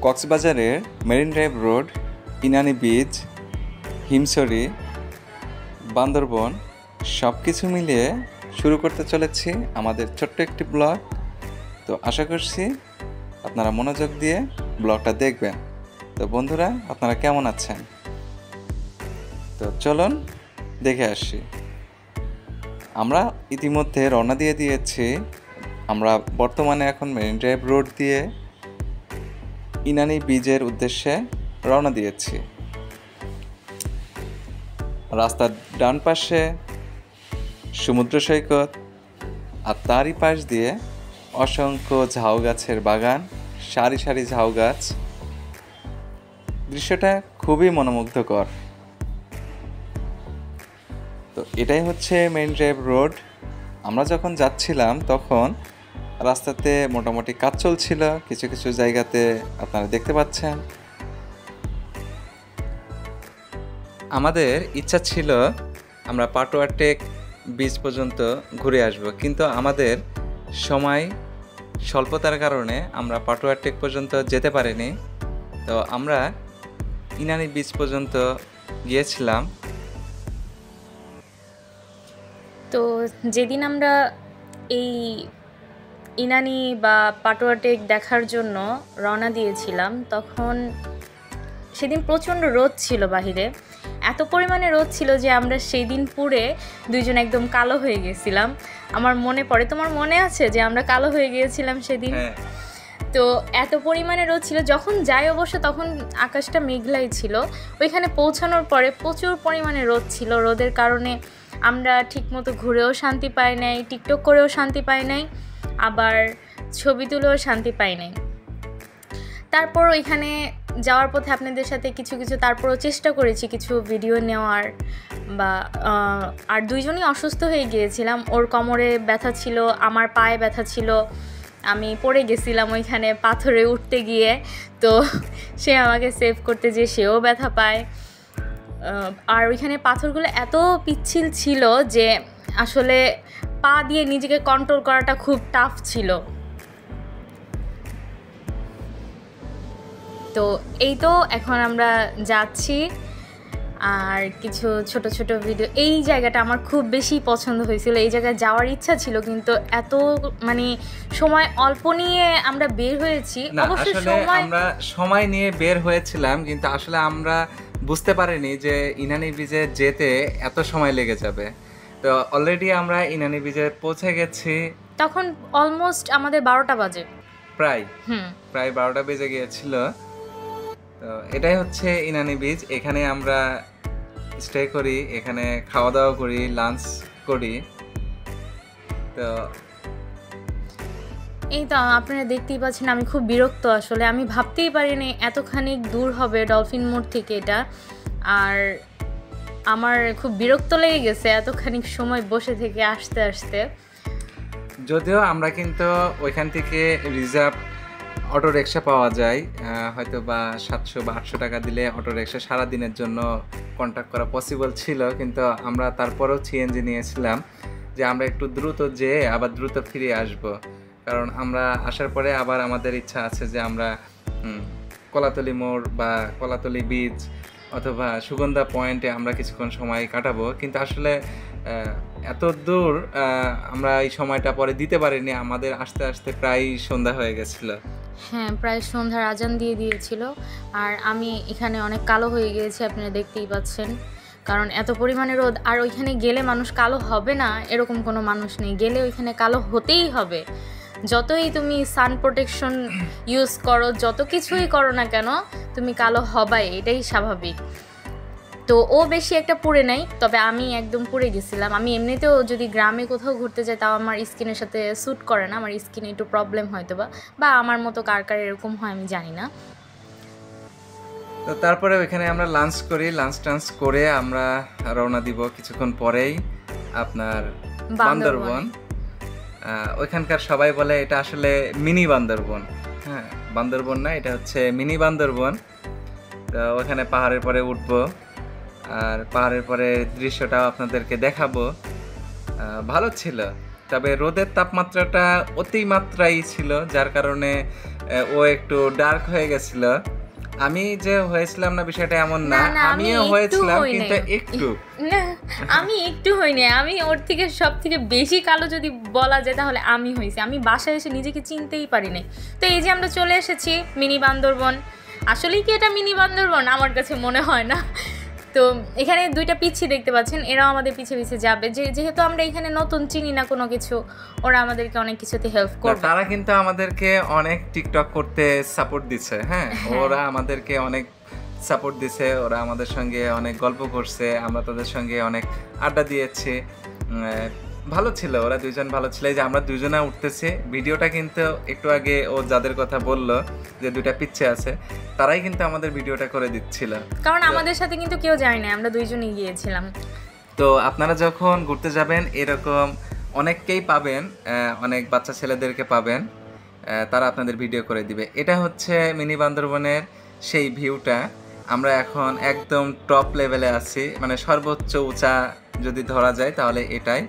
কক্সবাজারের marine drive road, Inani beach, Himchhari, Bandarban সব কিছু মিলিয়ে শুরু করতে চলেছি আমাদের ছোট্ট একটি ব্লগ। তো আশা করছি আপনারা মনোযোগ দিয়ে ব্লগটা দেখবেন। তো বন্ধুরা, আপনারা কেমন আছেন? তো চলুন দেখে আসি। আমরা ইতিমধ্যে রওনা দিয়ে দিয়েছি। আমরা বর্তমানে এখন মেরিন ড্রাইভ রোড দিয়ে ইনানি বিচের উদ্দেশ্যে রওনা দিয়েছি। রাস্তার ডান পাশে সমুদ্র সৈকত, আর তারই পাশ দিয়ে অসংখ্য ঝাউ গাছের বাগান, সারি সারি ঝাউ গাছ। দৃশ্যটা খুবই মনোমুগ্ধকর। তো এটাই হচ্ছে মেরিন ড্রাইভ রোড। আমরা যখন যাচ্ছিলাম তখন রাস্তাতে মোটামুটি কাজ চলছিল, কিছু কিছু জায়গাতে আপনারা দেখতে পাচ্ছেন। আমাদের ইচ্ছা ছিল আমরা পাটোয়া টেক বিচ পর্যন্ত ঘুরে আসব, কিন্তু আমাদের সময় স্বল্পতার কারণে আমরা পাটোয়া টেক পর্যন্ত যেতে পারিনি। তো আমরা ইনানি বিচ পর্যন্ত গিয়েছিলাম। তো যেদিন আমরা এই ইনানি বা পাটোয়া টেক দেখার জন্য রওনা দিয়েছিলাম, তখন সেদিন প্রচণ্ড রোদ ছিল বাহিরে। এত পরিমাণে রোদ ছিল যে আমরা সেই দিন পুড়ে দুইজন একদম কালো হয়ে গেছিলাম। আমার মনে পড়ে, তোমার মনে আছে যে আমরা কালো হয়ে গিয়েছিলাম সেদিন? তো এত পরিমাণে রোদ ছিল। যখন যাই অবশ্য তখন আকাশটা মেঘলাই ছিল। ওইখানে পৌঁছানোর পরে প্রচুর পরিমাণে রোদ ছিল। রোদের কারণে আমরা ঠিকমতো ঘুরেও শান্তি পাই নাই, টিকটক করেও শান্তি পাই নাই, আবার ছবি তুলেও শান্তি পাই নাই। তারপর ওইখানে যাওয়ার পথে আপনাদের সাথে কিছু তারপরও চেষ্টা করেছি কিছু ভিডিও নেওয়ার, বা আর দুইজনই অসুস্থ হয়ে গিয়েছিলাম। ওর কোমরে ব্যথা ছিল, আমার পায়ে ব্যথা ছিল। আমি পড়ে গেছিলাম ওইখানে পাথরে উঠতে গিয়ে, তো সে আমাকে সেভ করতে যেয়ে সেও ব্যথা পায়। আর ওইখানে পাথরগুলো এত পিচ্ছিল ছিল যে আসলে পা দিয়ে নিজেকে কন্ট্রোল করাটা খুব টাফ ছিল। তো এই তো এখন আমরা যাচ্ছি, আর কিছু ছোট ছোট ভিডিও। এই জায়গাটা আমার খুব বেশি পছন্দ হয়েছিল, এই জায়গায় যাওয়ার ইচ্ছা ছিল, কিন্তু এত মানে সময় অল্প নিয়ে আমরা বের হয়েছি। অবশ্য আমরা সময় নিয়ে বের হয়েছিলাম, কিন্তু আসলে আমরা বুঝতে পারিনি যে ইনানি বিচে যেতে এত সময় লেগে যাবে। তো অলরেডি আমরা ইনানি বিচে পৌঁছে গেছি। তখন অলমোস্ট আমাদের 12টা বাজে, প্রায় 12টা বেজে গিয়েছিল। তো এটাই হচ্ছে ইনানি বিচ। এখানে আমরা স্টে করি, এখানে খাওয়া দাওয়া করি, লাঞ্চ করি। তো এই তো আপনারা দেখতেই পাচ্ছেন আমি খুব বিরক্ত। আসলে আমি ভাবতেই পারিনি এতখানি দূর হবে ডলফিন মোড় থেকে এটা, আর আমার খুব বিরক্ত লেগে গেছে এতখানি সময় বসে থেকে আসতে আসতে। যদিও আমরা কিন্তু ওইখান থেকে রিজার্ভ অটো রিক্সা পাওয়া যায়, হয়তো বা 700 বা 800 টাকা দিলে অটো রিক্সা সারাদিনের জন্য কন্ট্যাক্ট করা পসিবল ছিল, কিন্তু আমরা তারপরেও সিএনজি নিয়েছিলাম যে আমরা একটু দ্রুত যেয়ে আবার দ্রুত ফিরে আসব। কারণ আমরা আসার পরে আবার আমাদের ইচ্ছা আছে যে আমরা কলাতলি মোড় বা কলাতলি বিচ অথবা সুগন্ধা পয়েন্টে আমরা কিছুক্ষণ সময় কাটাবো, কিন্তু আসলে এত দূর আমরা এই সময়টা পরে দিতে পারিনি। আমাদের আস্তে আস্তে প্রায় সন্ধ্যা হয়ে গেছিল। হ্যাঁ, প্রায় সন্ধ্যার আজান দিয়ে দিয়েছিল, আর আমি এখানে অনেক কালো হয়ে গিয়েছি, আপনারা দেখতেই পাচ্ছেন। কারণ এত পরিমাণে রোদ, আর ওইখানে গেলে মানুষ কালো হবে না এরকম কোনো মানুষ নেই, গেলে ওইখানে কালো হতেই হবে। যতই তুমি সান প্রোটেকশন ইউজ করো, যত কিছুই করো না কেন, তুমি কালো হবাই, এটাই স্বাভাবিক। তো ও বেশি একটা পুড়ে নাই, তবে আমি একদম পুড়ে গেছিলাম। আমি এমনিতেও যদি গ্রামে কোথাও ঘুরতে যাই তাও আমার স্কিনের সাথে স্যুট করে না, আমার স্কিনে একটু প্রবলেম হয়তো বা আমার মতো কার কার এরকম হয় আমি জানি না। তো তারপরে ওইখানে আমরা লাঞ্চ করি, লাঞ্চ করে আমরা রওনা দিব কিছুক্ষণ পরেই আপনার বান্দরবন। ওইখানকার সবাই বলে এটা আসলে মিনি বান্দরবন। হ্যাঁ, বান্দরবন না, এটা হচ্ছে মিনি বান্দরবন। তো ওখানে পাহাড়ের পরে উঠবো, আর পাহাড়ের পরে দৃশ্যটাও আপনাদেরকে দেখাবো। ভালো ছিল। তবে রোদের তাপমাত্রাটা অতিমাত্রাই ছিল, যার কারণে ও একটু ডার্ক হয়ে গেছিল। আমি যে হয়েছিলাম না বিষয়টা এমন না, আমিও হয়েছিলাম কিন্তু একটু না, আমি একটু হইনি, আমি ওর থেকে সব থেকে বেশি কালো যদি বলা যায় তাহলে আমি হয়েছি। আমি বাসায় এসে নিজেকে চিনতেই পারি নাই। তো এই যে আমরা চলে এসেছি মিনি বান্দরবন, আসলেই কি এটা মিনি বান্দরবন? আমার কাছে মনে হয় না। তো এখানে দুইটা পিচ্ছি দেখতে পাচ্ছেন, এরাও আমাদের পিছে পিছে যাবে, যেহেতু আমরা এখানে নতুন, চিনি না কোনো কিছু, ওরা আমাদেরকে অনেক কিছুতে হেল্প করবে। তারা কিন্তু আমাদেরকে অনেক টিকটক করতে সাপোর্ট দিচ্ছে। হ্যাঁ, ওরা আমাদেরকে অনেক সাপোর্ট দিছে, ওরা আমাদের সঙ্গে অনেক গল্প করছে, আমরা তাদের সঙ্গে অনেক আড্ডা দিয়েছি। ভালো ছিল, ওরা দুইজন ভালো ছিল। এই যে আমরা দুজনে উঠতেছি, ভিডিওটা কিন্তু একটু আগে ও যাদের কথা বললো যে দুইটা পিচ্ছে আছে, তারাই কিন্তু আমাদের ভিডিওটা করে দিচ্ছিল, কারণ আমাদের সাথে কিন্তু কেউ যায় না, আমরা দুইজনই গিয়েছিলাম। তো আপনারা যখন ঘুরতে যাবেন এরকম অনেককেই পাবেন, অনেক বাচ্চা ছেলেদেরকে পাবেন, তারা আপনাদের ভিডিও করে দিবে। এটা হচ্ছে মিনি বান্দরবনের সেই ভিউটা। আমরা এখন একদম টপ লেভেলে আছি, মানে সর্বোচ্চ উঁচা যদি ধরা যায় তাহলে এটাই।